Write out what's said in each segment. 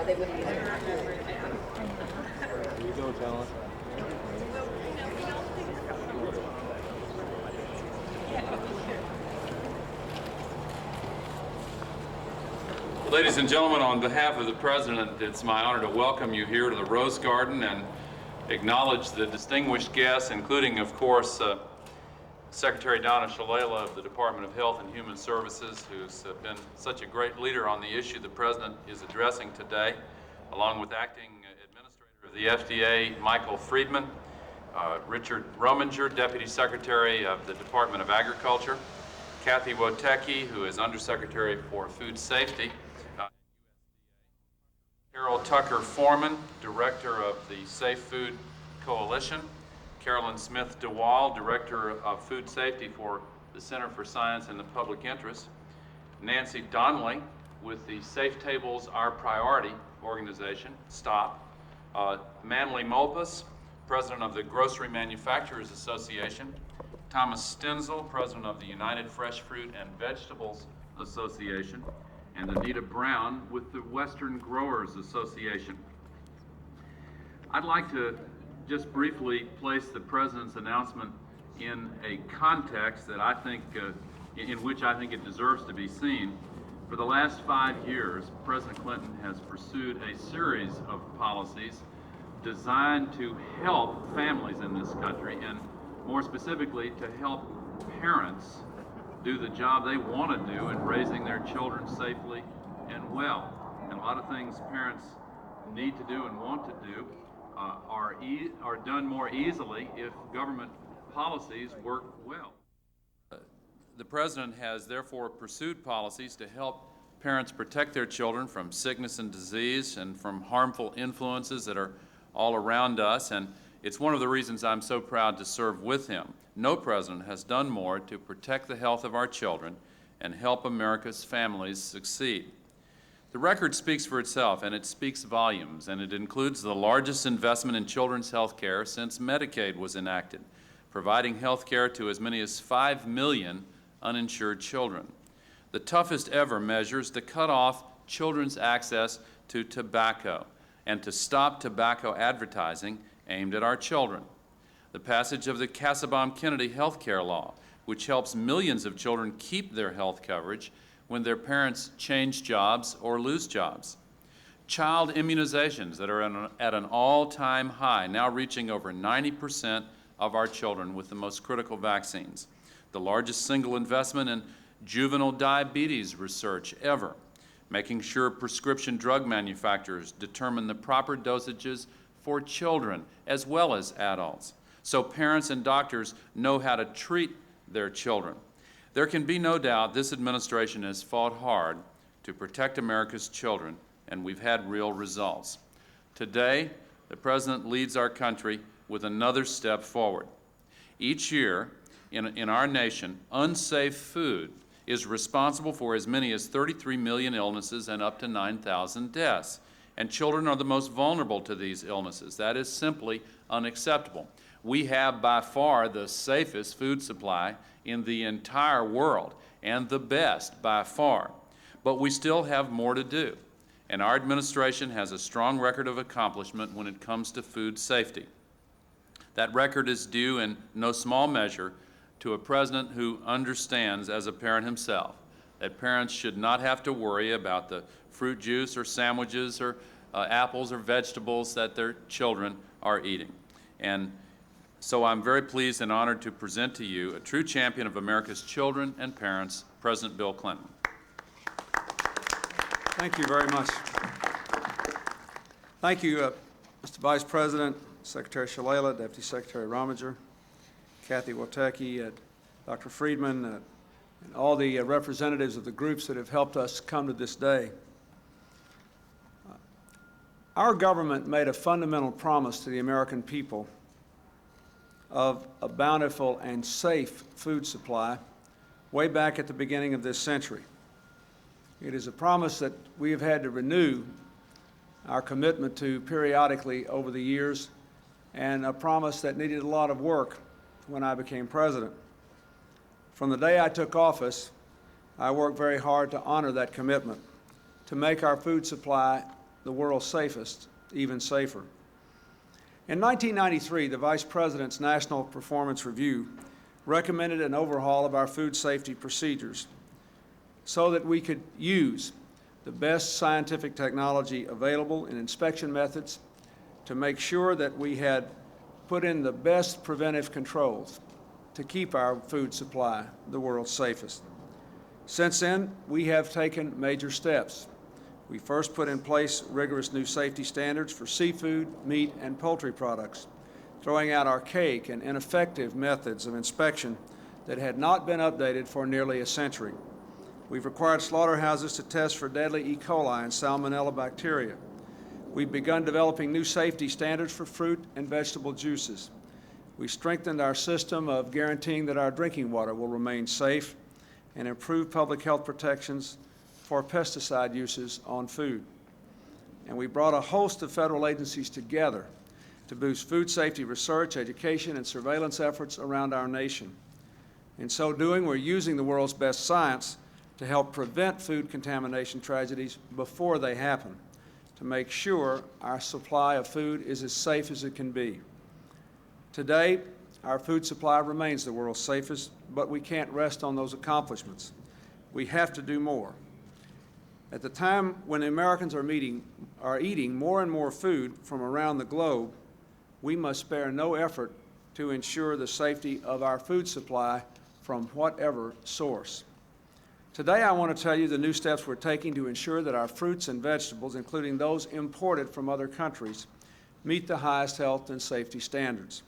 they would be. You go, Talon. Ladies and gentlemen, on behalf of the President, it's my honor to welcome you here to the Rose Garden and acknowledge the distinguished guests, including, of course, Secretary Donna Shalala of the Department of Health and Human Services, who's been such a great leader on the issue the President is addressing today, along with Acting Administrator of the FDA, Michael Friedman, Richard Rominger, Deputy Secretary of the Department of Agriculture, Kathy Wotecki, who is Undersecretary for Food Safety, Carol Tucker Foreman, Director of the Safe Food Coalition, Carolyn Smith DeWall, Director of Food Safety for the Center for Science and the Public Interest, Nancy Donnelly with the Safe Tables Our Priority organization, STOP, Manly Molpus, President of the Grocery Manufacturers Association, Thomas Stenzel, President of the United Fresh Fruit and Vegetables Association, and Anita Brown with the Western Growers Association. I'd like to just briefly place the President's announcement in a context that I think, in which I think it deserves to be seen. For the last 5 years, President Clinton has pursued a series of policies designed to help families in this country, and more specifically, to help parents do the job they want to do in raising their children safely and well. And a lot of things parents need to do and want to do are done more easily if government policies work well. The President has therefore pursued policies to help parents protect their children from sickness and disease and from harmful influences that are all around us, and it's one of the reasons I'm so proud to serve with him. No president has done more to protect the health of our children and help America's families succeed. The record speaks for itself, and it speaks volumes, and it includes the largest investment in children's health care since Medicaid was enacted, providing health care to as many as 5 million uninsured children. The toughest ever measures to cut off children's access to tobacco and to stop tobacco advertising aimed at our children. The passage of the Kassebaum-Kennedy health care law, which helps millions of children keep their health coverage when their parents change jobs or lose jobs. Child immunizations that are at an all-time high, now reaching over 90% of our children with the most critical vaccines. The largest single investment in juvenile diabetes research ever, making sure prescription drug manufacturers determine the proper dosages for children as well as adults, so parents and doctors know how to treat their children. There can be no doubt this administration has fought hard to protect America's children, and we've had real results. Today, the President leads our country with another step forward. Each year in our nation, unsafe food is responsible for as many as 33 million illnesses and up to 9,000 deaths. And children are the most vulnerable to these illnesses. That is simply unacceptable. We have by far the safest food supply in the entire world, and the best by far. But we still have more to do. And our administration has a strong record of accomplishment when it comes to food safety. That record is due in no small measure to a president who understands as a parent himself that parents should not have to worry about the fruit juice or sandwiches or apples or vegetables that their children are eating. And so I'm very pleased and honored to present to you a true champion of America's children and parents, President Bill Clinton. Thank you very much. Thank you, Mr. Vice President, Secretary Shalala, Deputy Secretary Rominger, Kathy Wotecki, Dr. Friedman, and all the representatives of the groups that have helped us come to this day. Our government made a fundamental promise to the American people of a bountiful and safe food supply way back at the beginning of this century. It is a promise that we have had to renew our commitment to periodically over the years, and a promise that needed a lot of work when I became president. From the day I took office, I worked very hard to honor that commitment, to make our food supply the world's safest even safer. In 1993, the Vice President's National Performance Review recommended an overhaul of our food safety procedures so that we could use the best scientific technology available in inspection methods to make sure that we had put in the best preventive controls to keep our food supply the world's safest. Since then, we have taken major steps. We first put in place rigorous new safety standards for seafood, meat, and poultry products, throwing out archaic and ineffective methods of inspection that had not been updated for nearly a century. We've required slaughterhouses to test for deadly E. coli and salmonella bacteria. We've begun developing new safety standards for fruit and vegetable juices. We strengthened our system of guaranteeing that our drinking water will remain safe and improve public health protections for pesticide uses on food. And we brought a host of federal agencies together to boost food safety research, education, and surveillance efforts around our nation. In so doing, we're using the world's best science to help prevent food contamination tragedies before they happen, to make sure our supply of food is as safe as it can be. Today, our food supply remains the world's safest, but we can't rest on those accomplishments. We have to do more. At the time when Americans are eating more and more food from around the globe, we must spare no effort to ensure the safety of our food supply from whatever source. Today, I want to tell you the new steps we're taking to ensure that our fruits and vegetables, including those imported from other countries, meet the highest health and safety standards.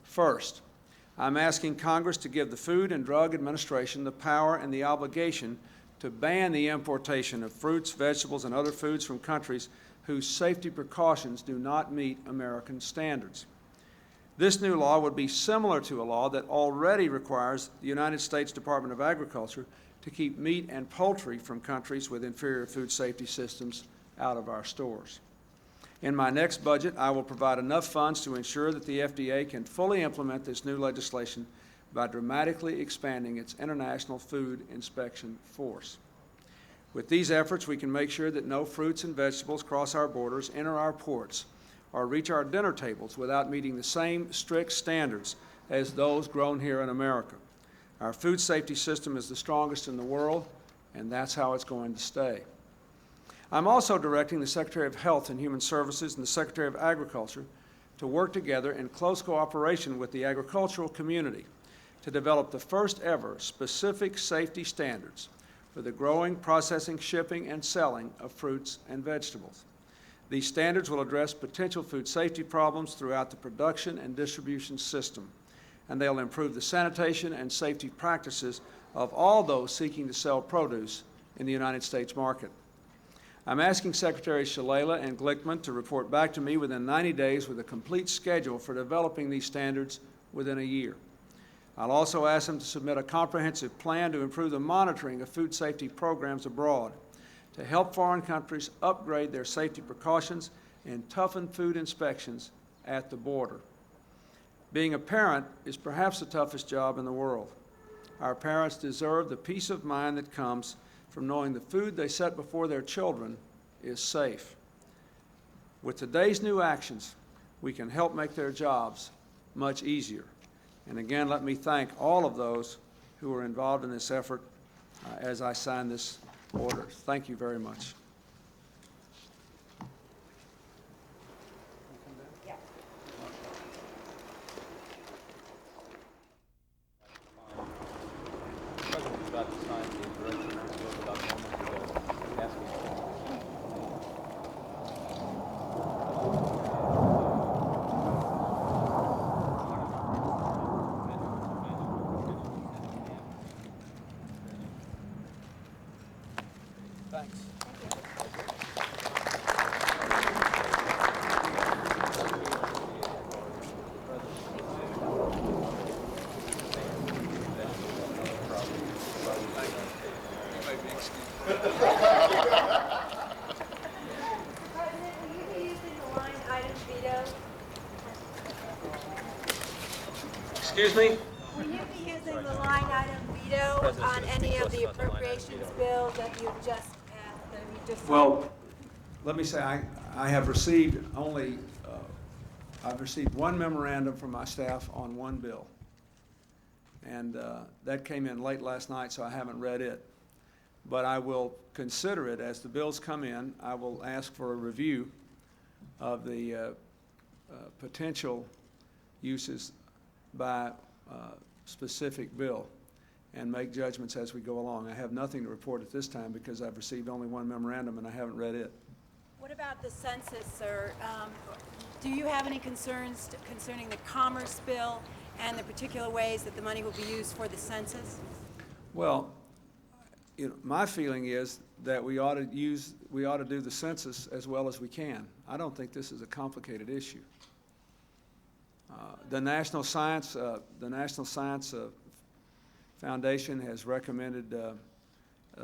First, I'm asking Congress to give the Food and Drug Administration the power and the obligation to ban the importation of fruits, vegetables, and other foods from countries whose safety precautions do not meet American standards. This new law would be similar to a law that already requires the United States Department of Agriculture to keep meat and poultry from countries with inferior food safety systems out of our stores. In my next budget, I will provide enough funds to ensure that the FDA can fully implement this new legislation by dramatically expanding its international food inspection force. With these efforts, we can make sure that no fruits and vegetables cross our borders, enter our ports, or reach our dinner tables without meeting the same strict standards as those grown here in America. Our food safety system is the strongest in the world, and that's how it's going to stay. I'm also directing the Secretary of Health and Human Services and the Secretary of Agriculture to work together in close cooperation with the agricultural community to develop the first ever specific safety standards for the growing, processing, shipping, and selling of fruits and vegetables. These standards will address potential food safety problems throughout the production and distribution system, and they'll improve the sanitation and safety practices of all those seeking to sell produce in the United States market. I'm asking Secretaries Shalala and Glickman to report back to me within 90 days with a complete schedule for developing these standards within a year. I'll also ask them to submit a comprehensive plan to improve the monitoring of food safety programs abroad, to help foreign countries upgrade their safety precautions and toughen food inspections at the border. Being a parent is perhaps the toughest job in the world. Our parents deserve the peace of mind that comes from knowing the food they set before their children is safe. With today's new actions, we can help make their jobs much easier. And again, let me thank all of those who are involved in this effort as I sign this order. Thank you very much. Thanks. Excuse me? Will you be using the line item veto on any of the appropriations bills that you've just passed? Well, let me say, I have received only, I've received one memorandum from my staff on one bill. And that came in late last night, so I haven't read it. But I will consider it as the bills come in. I will ask for a review of the potential uses by specific bill and make judgments as we go along. I have nothing to report at this time because I've received only one memorandum and I haven't read it. What about the census, sir? Do you have any concerns concerning the Commerce Bill and the particular ways that the money will be used for the census? Well, my feeling is that we ought to do the census as well as we can. I don't think this is a complicated issue. The National Science Foundation has recommended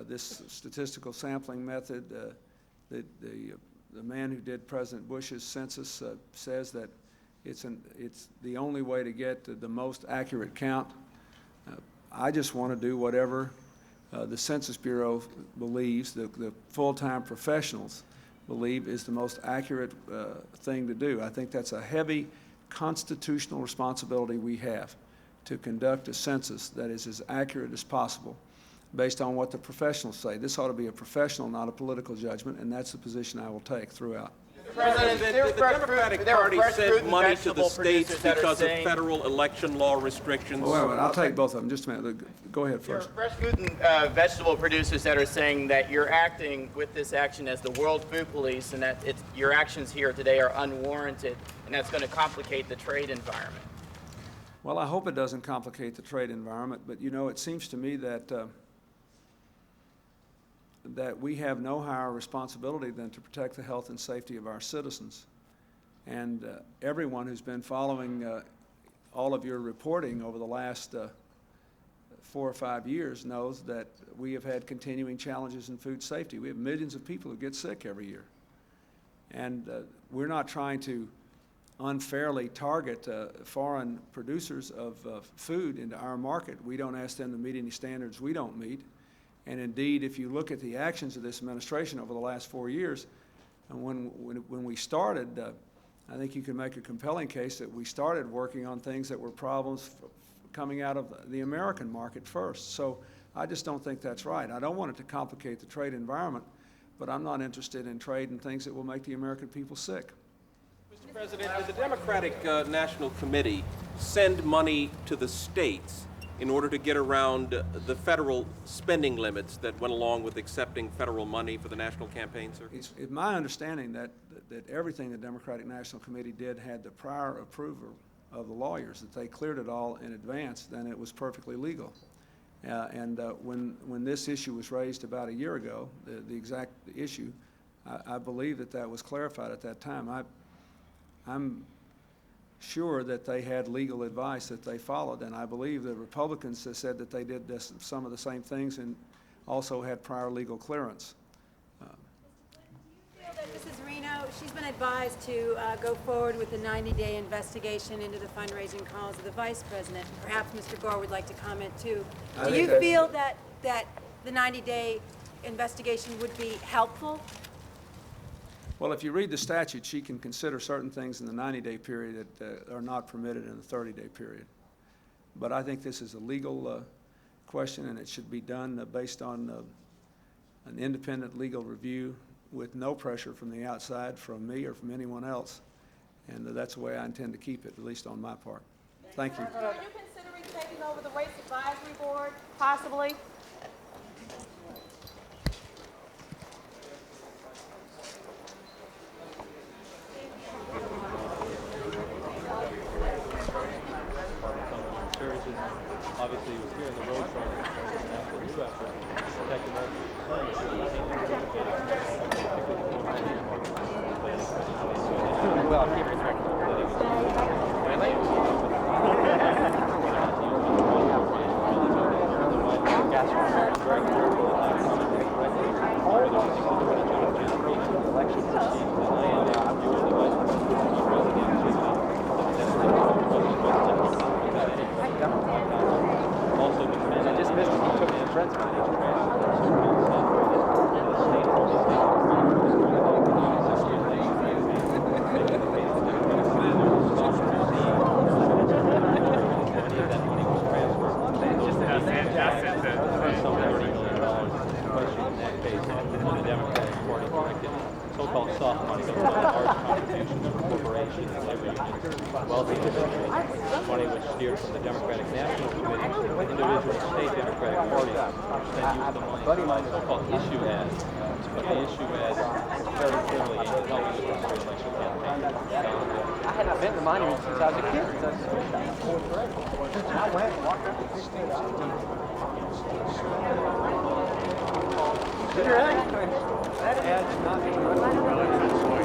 this statistical sampling method. The man who did President Bush's census says that it's the only way to get the most accurate count. I just want to do whatever the Census Bureau believes, the full-time professionals believe is the most accurate thing to do. I think that's a heavy constitutional responsibility we have to conduct a census that is as accurate as possible based on what the professionals say. This ought to be a professional, not a political judgment, and that's the position I will take throughout. President, the Democratic Party sent money to the states because of federal election law restrictions. Wait a minute, I'll take both of them. Just a minute. Go ahead first. Fresh food and vegetable producers that are saying that you're acting with this action as the World Food Police and that your actions here today are unwarranted and that's going to complicate the trade environment. Well, I hope it doesn't complicate the trade environment, but you know, it seems to me that that we have no higher responsibility than to protect the health and safety of our citizens. And everyone who's been following all of your reporting over the last 4 or 5 years knows that we have had continuing challenges in food safety. We have millions of people who get sick every year. And we're not trying to unfairly target foreign producers of food into our market. We don't ask them to meet any standards we don't meet. And indeed, if you look at the actions of this administration over the last 4 years, and when we started, I think you can make a compelling case that we started working on things that were problems coming out of the American market first. So I just don't think that's right. I don't want it to complicate the trade environment, but I'm not interested in trade and things that will make the American people sick. Mr. President, did the Democratic National Committee send money to the states in order to get around the federal spending limits that went along with accepting federal money for the national campaign, sir? It's my understanding that everything the Democratic National Committee did had the prior approval of the lawyers, that they cleared it all in advance, then it was perfectly legal. When this issue was raised about a year ago, the exact issue, I believe that was clarified at that time. I'm sure that they had legal advice that they followed, and I believe the Republicans have said that they did some of the same things and also had prior legal clearance. Do you feel that Mrs. Reno, she's been advised to go forward with a 90-day investigation into the fundraising calls of the Vice President? Perhaps Mr. Gore would like to comment too. Do you feel that the 90-day investigation would be helpful? Well, if you read the statute, she can consider certain things in the 90-day period that are not permitted in the 30-day period. But I think this is a legal question, and it should be done based on an independent legal review with no pressure from the outside, from me or from anyone else. And that's the way I intend to keep it, at least on my part. Thank you. Are you considering taking over the Waste Advisory Board, possibly? Obviously, he was here in the road truck after the new effort, protecting well, keep it soft money that was large contributions from corporations, labor unions, wealthy individuals. Money was steered from the Democratic National Committee to individual state Democratic parties, which then used the money to buy so-called issue ads. But the issue ads were very clearly aimed at helping the presidential campaign. I had not been to the monument since I was a kid. I went and walked up the street. Did you really? That ad's not even